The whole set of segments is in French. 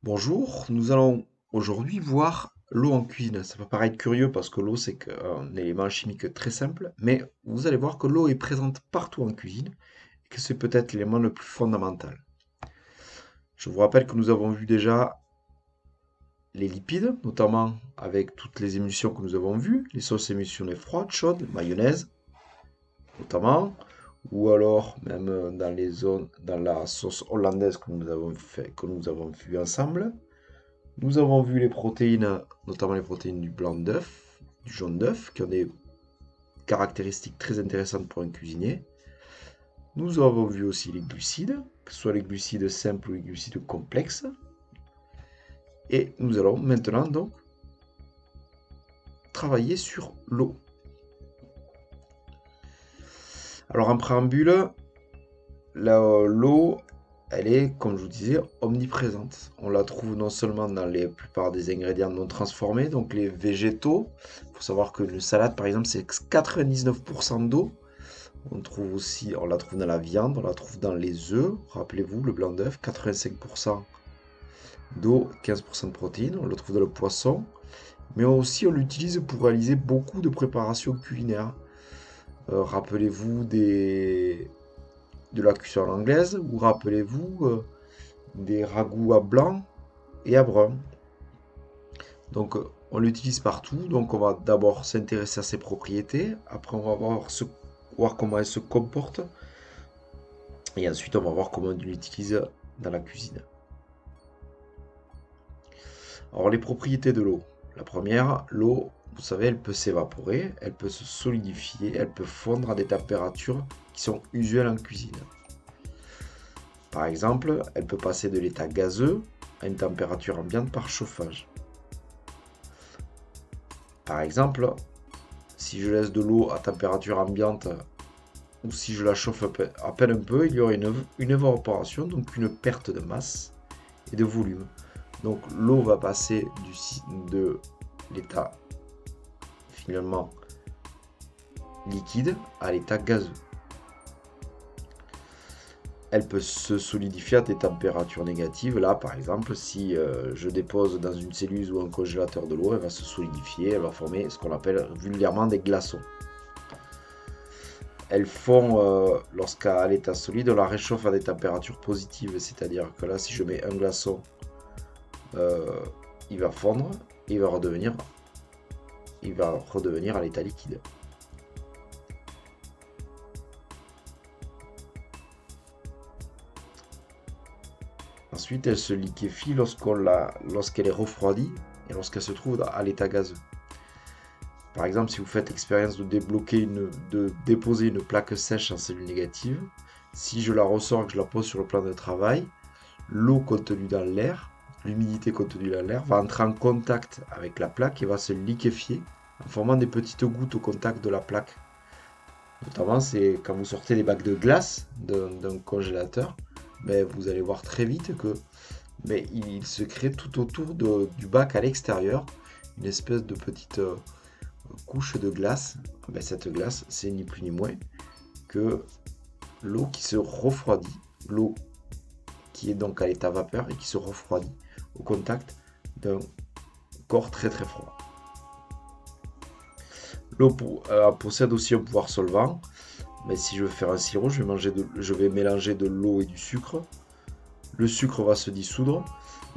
Bonjour, nous allons aujourd'hui voir l'eau en cuisine. Ça peut paraître curieux parce que l'eau c'est un élément chimique très simple, mais vous allez voir que l'eau est présente partout en cuisine et que c'est peut-être l'élément le plus fondamental. Je vous rappelle que nous avons vu déjà les lipides, notamment avec toutes les émulsions que nous avons vues, les sauces émulsionnées froides, chaudes, mayonnaise notamment, ou alors même dans les zones, dans la sauce hollandaise que nous avons vu ensemble. Nous avons vu les protéines, notamment les protéines du blanc d'œuf, du jaune d'œuf, qui ont des caractéristiques très intéressantes pour un cuisinier. Nous avons vu aussi les glucides, que ce soit les glucides simples ou les glucides complexes. Et nous allons maintenant donc travailler sur l'eau. Alors en préambule, l'eau, elle est, comme je vous disais, omniprésente. On la trouve non seulement dans la plupart des ingrédients non transformés, donc les végétaux. Il faut savoir qu'une salade, par exemple, c'est 99% d'eau. On la trouve dans la viande, on la trouve dans les œufs. Rappelez-vous, le blanc d'œuf, 85% d'eau, 15% de protéines. On le trouve dans le poisson. Mais aussi, on l'utilise pour réaliser beaucoup de préparations culinaires. Rappelez-vous de la cuisson anglaise, ou rappelez-vous des ragoûts à blanc et à brun. Donc on l'utilise partout. Donc on va d'abord s'intéresser à ses propriétés. Après on va voir comment elle se comporte. Et ensuite on va voir comment on l'utilise dans la cuisine. Alors les propriétés de l'eau. La première, l'eau, vous savez, elle peut s'évaporer, elle peut se solidifier, elle peut fondre à des températures qui sont usuelles en cuisine. Par exemple, elle peut passer de l'état gazeux à une température ambiante par chauffage. Par exemple, si je laisse de l'eau à température ambiante ou si je la chauffe à peine un peu, il y aura une évaporation, donc une perte de masse et de volume. Donc l'eau va passer de l'état finalement liquide à l'état gazeux. Elle peut se solidifier à des températures négatives. Là, par exemple, si je dépose dans une cellule ou un congélateur de l'eau, elle va se solidifier, elle va former ce qu'on appelle vulgairement des glaçons. Elles font, lorsqu'à l'état solide, on la réchauffe à des températures positives. C'est-à-dire que là, si je mets un glaçon, il va fondre et il va redevenir à l'état liquide. Ensuite, elle se liquéfie lorsqu'elle est refroidie et lorsqu'elle se trouve à l'état gazeux. Par exemple, si vous faites l'expérience de déposer une plaque sèche en cellule négative, si je la ressors et que je la pose sur le plan de travail, l'eau contenue dans l'air, l'humidité contenue dans l'air, va entrer en contact avec la plaque et va se liquéfier en formant des petites gouttes au contact de la plaque. Notamment, c'est quand vous sortez les bacs de glace d'un congélateur, mais vous allez voir très vite que il se crée tout autour du bac à l'extérieur une espèce de petite couche de glace. Cette glace, c'est ni plus ni moins que l'eau qui se refroidit, l'eau qui est donc à l'état vapeur et qui se refroidit au contact d'un corps très très froid. L'eau possède aussi un pouvoir solvant. Mais si je veux faire un sirop, je vais mélanger de l'eau et du sucre. Le sucre va se dissoudre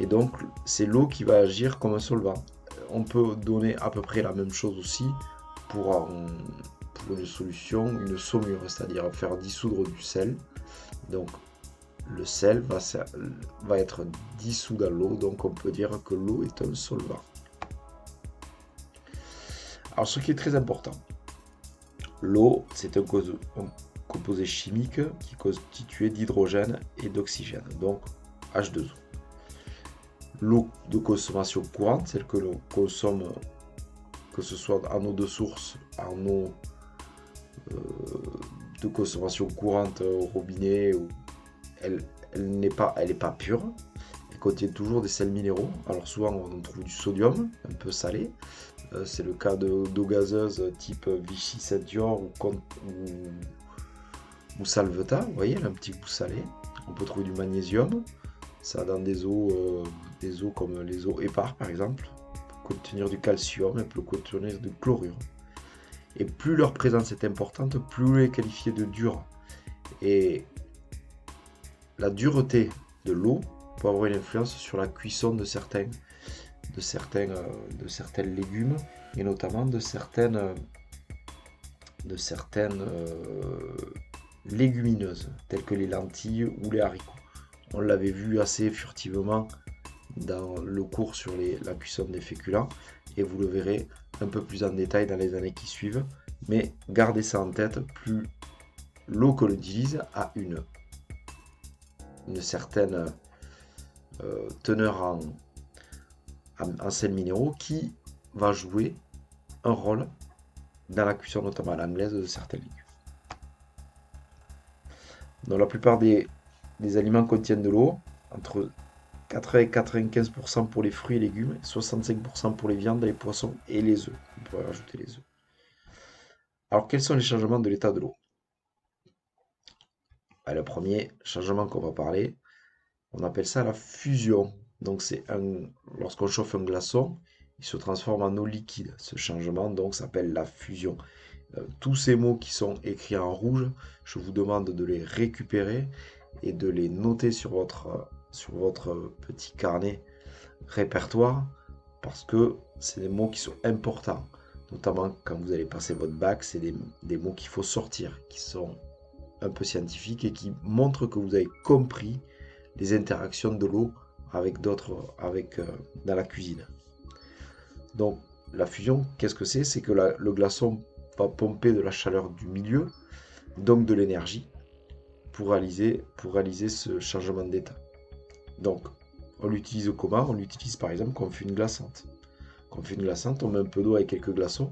et donc c'est l'eau qui va agir comme un solvant. On peut donner à peu près la même chose aussi pour une solution, une saumure, c'est-à-dire faire dissoudre du sel. Donc le sel va être dissous dans l'eau, donc on peut dire que l'eau est un solvant. Alors ce qui est très important, l'eau c'est un composé chimique qui est constitué d'hydrogène et d'oxygène, donc H2O. L'eau de consommation courante, celle que l'on consomme, que ce soit en eau de source, en eau de consommation courante au robinet, elle n'est pas pure. Elle contient toujours des sels minéraux. Alors souvent on trouve du sodium, un peu salé. C'est le cas d'eau gazeuse type Vichy Saint-Dior ou Salvetat. Vous voyez, elle a un petit goût salé. On peut trouver du magnésium. Ça dans des eaux des eaux comme les eaux épars par exemple, peuvent contenir du calcium, elles peuvent contenir du chlorure. Et plus leur présence est importante, plus l'eau est qualifiée de dure. Et la dureté de l'eau peut avoir une influence sur la cuisson de certains légumes et notamment de certaines légumineuses telles que les lentilles ou les haricots. On l'avait vu assez furtivement dans le cours sur la cuisson des féculents et vous le verrez un peu plus en détail dans les années qui suivent. Mais gardez ça en tête, plus l'eau que l'on utilise a une certaine teneur en sels minéraux qui va jouer un rôle dans la cuisson notamment à l'anglaise de certains légumes. Donc la plupart des aliments contiennent de l'eau, entre 80 et 95% pour les fruits et légumes, 65% pour les viandes, les poissons et les œufs. On pourrait rajouter les œufs. Alors quels sont les changements de l'état de l'eau? Le premier changement qu'on va parler, on appelle ça la fusion. Donc lorsqu'on chauffe un glaçon, il se transforme en eau liquide. Ce changement donc s'appelle la fusion. Tous ces mots qui sont écrits en rouge, je vous demande de les récupérer et de les noter sur votre petit carnet répertoire parce que c'est des mots qui sont importants. Notamment quand vous allez passer votre bac, c'est des mots qu'il faut sortir, qui sont un peu scientifiques et qui montrent que vous avez compris les interactions de l'eau avec dans la cuisine. Donc la fusion, qu'est-ce que c'est? C'est que le glaçon va pomper de la chaleur du milieu, donc de l'énergie, pour réaliser ce changement d'état. Donc, on l'utilise comment? On l'utilise par exemple quand on fait une glaçante. Quand on fait une glaçante, on met un peu d'eau avec quelques glaçons,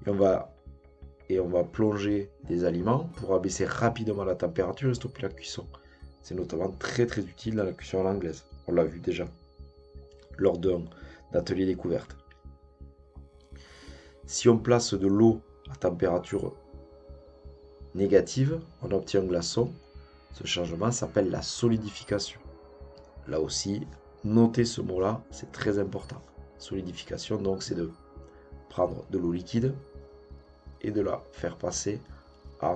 et on va plonger des aliments pour abaisser rapidement la température et stopper la cuisson. C'est notamment très très utile dans la cuisson à l'anglaise. On l'a vu déjà lors d'un atelier découverte. Si on place de l'eau à température négative, on obtient un glaçon. Ce changement s'appelle la solidification. Là aussi, notez ce mot-là, c'est très important. Solidification, donc, c'est de prendre de l'eau liquide et de la faire passer à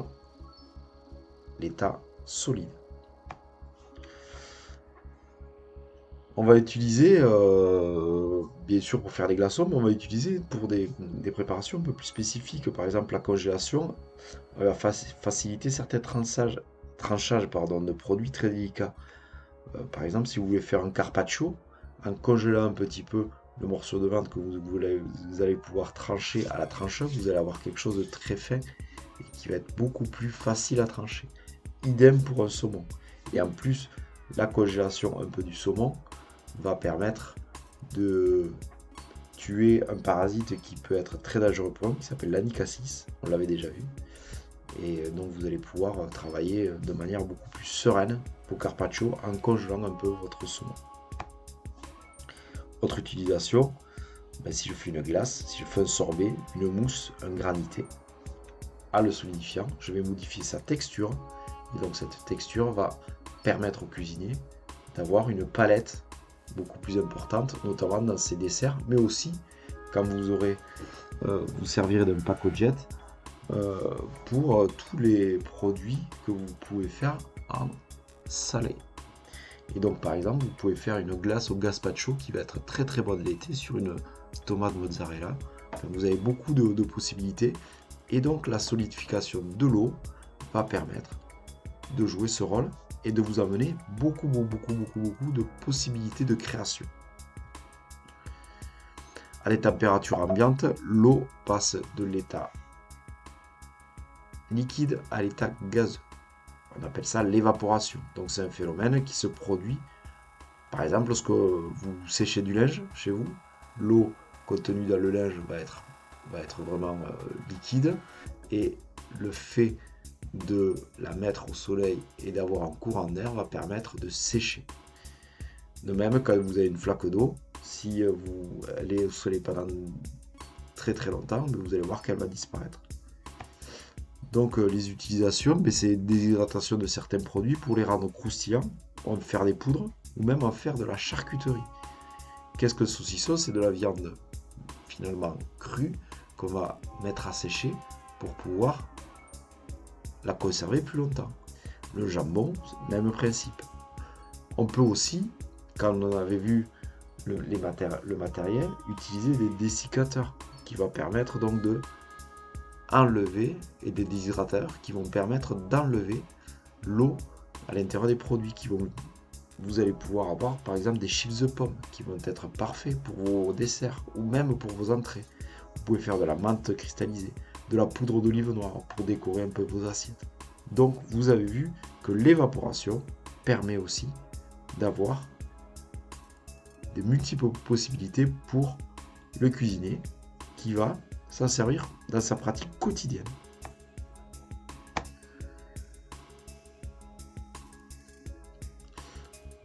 l'état solide. On va utiliser, bien sûr pour faire des glaçons, mais on va utiliser pour des préparations un peu plus spécifiques. Par exemple, la congélation va faciliter certains tranchages de produits très délicats. Par exemple, si vous voulez faire un carpaccio, en congelant un petit peu le morceau de viande que vous allez pouvoir trancher à la trancheuse, vous allez avoir quelque chose de très fin et qui va être beaucoup plus facile à trancher. Idem pour un saumon. Et en plus, la congélation un peu du saumon va permettre de tuer un parasite qui peut être très dangereux pour nous, qui s'appelle l'Anicasis, on l'avait déjà vu. Et donc vous allez pouvoir travailler de manière beaucoup plus sereine au carpaccio en congelant un peu votre saumon. Autre utilisation, si je fais une glace, si je fais un sorbet, une mousse, un granité, à le solidifiant, je vais modifier sa texture. Et donc cette texture va permettre au cuisinier d'avoir une palette beaucoup plus importante, notamment dans ses desserts, mais aussi quand vous servirez d'un pack au jet pour tous les produits que vous pouvez faire en salé. Et donc par exemple, vous pouvez faire une glace au gazpacho qui va être très très bonne l'été sur une tomate mozzarella. Enfin, vous avez beaucoup de possibilités et donc la solidification de l'eau va permettre de jouer ce rôle et de vous amener beaucoup de possibilités de création. À des températures ambiantes, l'eau passe de l'état liquide à l'état gazeux. On appelle ça l'évaporation. Donc c'est un phénomène qui se produit, par exemple, lorsque vous séchez du linge chez vous, l'eau contenue dans le linge va être vraiment liquide et le fait de la mettre au soleil et d'avoir un courant d'air va permettre de sécher. De même, quand vous avez une flaque d'eau, si elle est au soleil pendant très très longtemps, vous allez voir qu'elle va disparaître. Donc les utilisations, c'est déshydratation de certains produits pour les rendre croustillants, en faire des poudres ou même en faire de la charcuterie. Qu'est-ce que le saucisson? C'est de la viande finalement crue qu'on va mettre à sécher pour pouvoir la conserver plus longtemps. Le jambon, même principe. On peut aussi, quand on avait vu le matériel, utiliser des dessicateurs qui va permettre donc de enlever, et des déshydrateurs qui vont permettre d'enlever l'eau à l'intérieur des produits vous allez pouvoir avoir par exemple des chips de pommes qui vont être parfaits pour vos desserts ou même pour vos entrées. Vous pouvez faire de la menthe cristallisée, de la poudre d'olive noire pour décorer un peu vos assiettes. Donc vous avez vu que l'évaporation permet aussi d'avoir des multiples possibilités pour le cuisinier qui va s'en servir dans sa pratique quotidienne.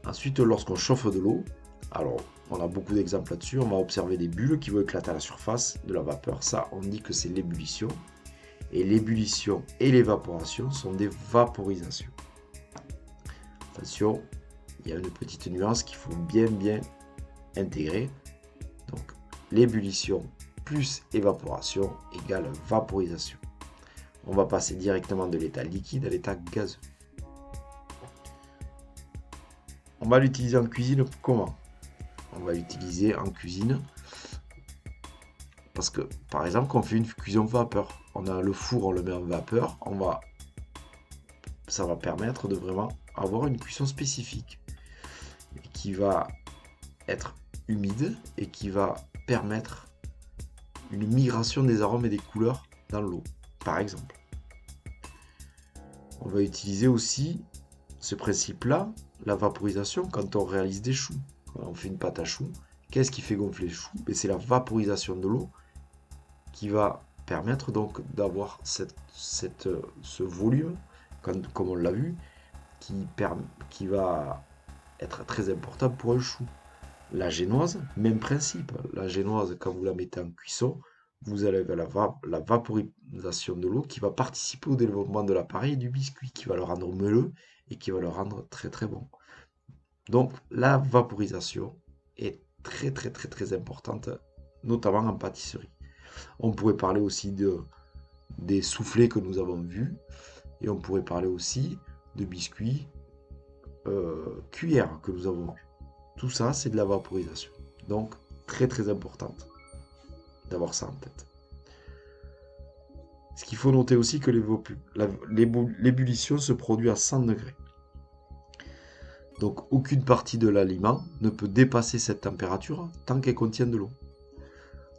Ensuite, lorsqu'on chauffe de l'eau, alors on a beaucoup d'exemples là-dessus, on va observer des bulles qui vont éclater à la surface de la vapeur. Ça, on dit que c'est l'ébullition. Et l'ébullition et l'évaporation sont des vaporisations. Attention, il y a une petite nuance qu'il faut bien intégrer. Donc, l'ébullition plus évaporation égale vaporisation. On va passer directement de l'état liquide à l'état gazeux. On va l'utiliser en cuisine comment? On va l'utiliser en cuisine parce que, par exemple, quand on fait une cuisson vapeur, on a le four, on le met en vapeur, ça va permettre de vraiment avoir une cuisson spécifique qui va être humide et qui va permettre une migration des arômes et des couleurs dans l'eau, par exemple. On va utiliser aussi ce principe-là, la vaporisation, quand on réalise des choux. Quand on fait une pâte à choux, qu'est-ce qui fait gonfler les choux? C'est la vaporisation de l'eau qui va permettre donc d'avoir ce volume, comme on l'a vu, qui va être très important pour un chou. La génoise, même principe. La génoise, quand vous la mettez en cuisson, vous avez la vaporisation de l'eau qui va participer au développement de l'appareil et du biscuit, qui va le rendre moelleux et qui va le rendre très très bon. Donc la vaporisation est très importante, notamment en pâtisserie. On pourrait parler aussi des soufflets que nous avons vus, et on pourrait parler aussi de biscuits cuillères que nous avons vus. Tout ça, c'est de la vaporisation. Donc, très importante d'avoir ça en tête. Ce qu'il faut noter aussi que l'ébullition se produit à 100 degrés. Donc, aucune partie de l'aliment ne peut dépasser cette température tant qu'elle contient de l'eau.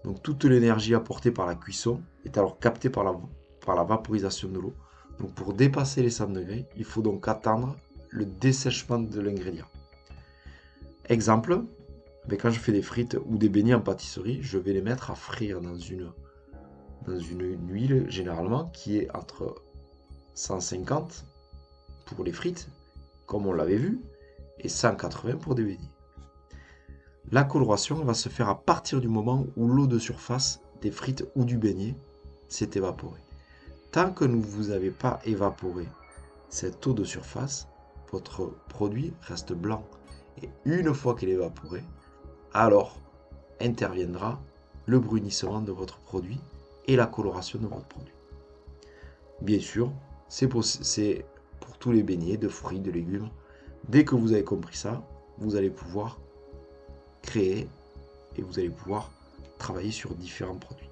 Donc, toute l'énergie apportée par la cuisson est alors captée par la vaporisation de l'eau. Donc, pour dépasser les 100 degrés, il faut donc attendre le dessèchement de l'ingrédient. Exemple, quand je fais des frites ou des beignets en pâtisserie, je vais les mettre à frire dans une huile généralement qui est entre 150 pour les frites, comme on l'avait vu, et 180 pour des beignets. La coloration va se faire à partir du moment où l'eau de surface des frites ou du beignet s'est évaporée. Tant que vous n'avez pas évaporé cette eau de surface, votre produit reste blanc. Et une fois qu'elle est évaporée, alors interviendra le brunissement de votre produit et la coloration de votre produit. Bien sûr, c'est pour tous les beignets de fruits, de légumes. Dès que vous avez compris ça, vous allez pouvoir créer et vous allez pouvoir travailler sur différents produits.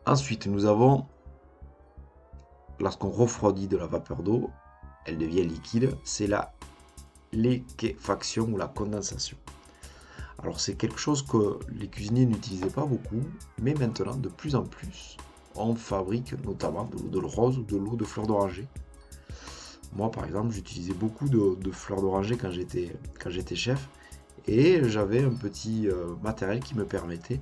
Ensuite, nous avons, lorsqu'on refroidit de la vapeur d'eau, elle devient liquide, c'est la liquéfaction ou la condensation. Alors c'est quelque chose que les cuisiniers n'utilisaient pas beaucoup, mais maintenant de plus en plus, on fabrique notamment de l'eau rose ou de l'eau de fleurs d'oranger. Moi par exemple, j'utilisais beaucoup de fleurs d'oranger quand j'étais chef, et j'avais un petit matériel qui me permettait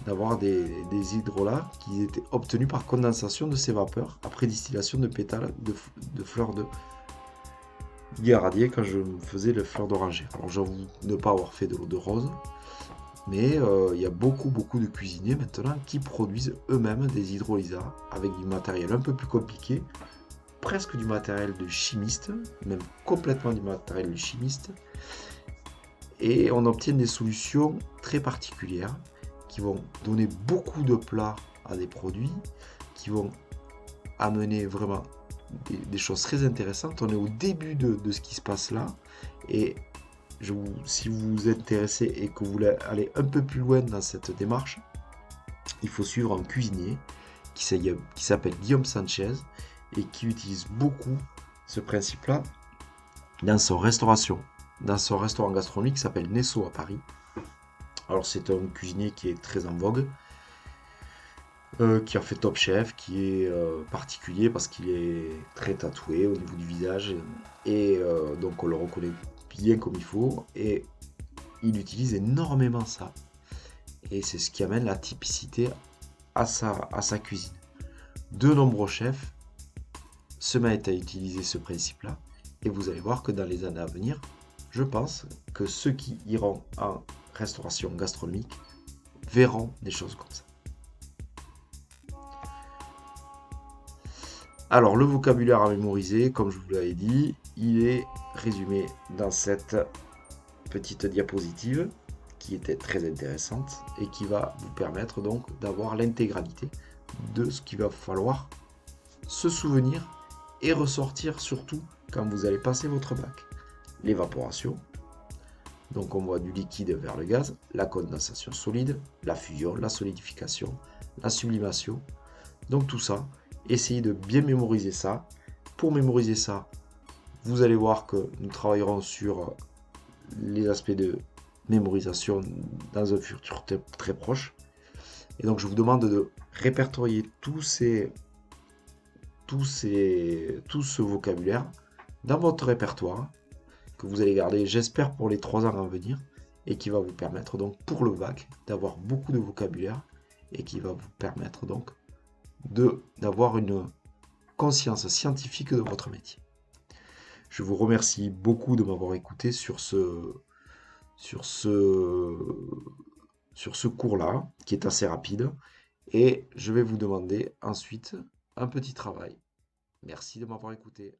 d'avoir des hydrolats qui étaient obtenus par condensation de ces vapeurs après distillation de pétales de fleurs de irradiées quand je faisais les fleurs d'oranger. Alors j'avoue ne pas avoir fait de l'eau de rose, mais il y a beaucoup de cuisiniers maintenant qui produisent eux-mêmes des hydrolysats avec du matériel un peu plus compliqué presque du matériel de chimiste, même complètement du matériel de chimiste, et on obtient des solutions très particulières qui vont donner beaucoup de plats à des produits, qui vont amener vraiment des choses très intéressantes. On est au début de ce qui se passe là, et si vous vous intéressez et que vous voulez aller un peu plus loin dans cette démarche, il faut suivre un cuisinier qui s'appelle Guillaume Sanchez et qui utilise beaucoup ce principe-là dans son restauration, dans son restaurant gastronomique qui s'appelle Nesso à Paris. Alors c'est un cuisinier qui est très en vogue, qui a fait Top Chef, qui est particulier parce qu'il est très tatoué au niveau du visage et donc on le reconnaît bien comme il faut et il utilise énormément ça et c'est ce qui amène la typicité à sa cuisine. De nombreux chefs se mettent à utiliser ce principe-là et vous allez voir que dans les années à venir, je pense que ceux qui iront en restauration gastronomique verront des choses comme ça. Alors, le vocabulaire à mémoriser, comme je vous l'avais dit, il est résumé dans cette petite diapositive qui était très intéressante et qui va vous permettre donc d'avoir l'intégralité de ce qu'il va falloir se souvenir et ressortir surtout quand vous allez passer votre bac. L'évaporation, donc on voit du liquide vers le gaz, la condensation solide, la fusion, la solidification, la sublimation, donc tout ça. Essayez de bien mémoriser ça. Pour mémoriser ça, vous allez voir que nous travaillerons sur les aspects de mémorisation dans un futur très proche. Et donc je vous demande de répertorier tout ce vocabulaire dans votre répertoire que vous allez garder, j'espère, pour les 3 ans à venir et qui va vous permettre donc pour le bac d'avoir beaucoup de vocabulaire et qui va vous permettre donc d'avoir une conscience scientifique de votre métier. Je vous remercie beaucoup de m'avoir écouté sur ce cours-là, qui est assez rapide, et je vais vous demander ensuite un petit travail. Merci de m'avoir écouté.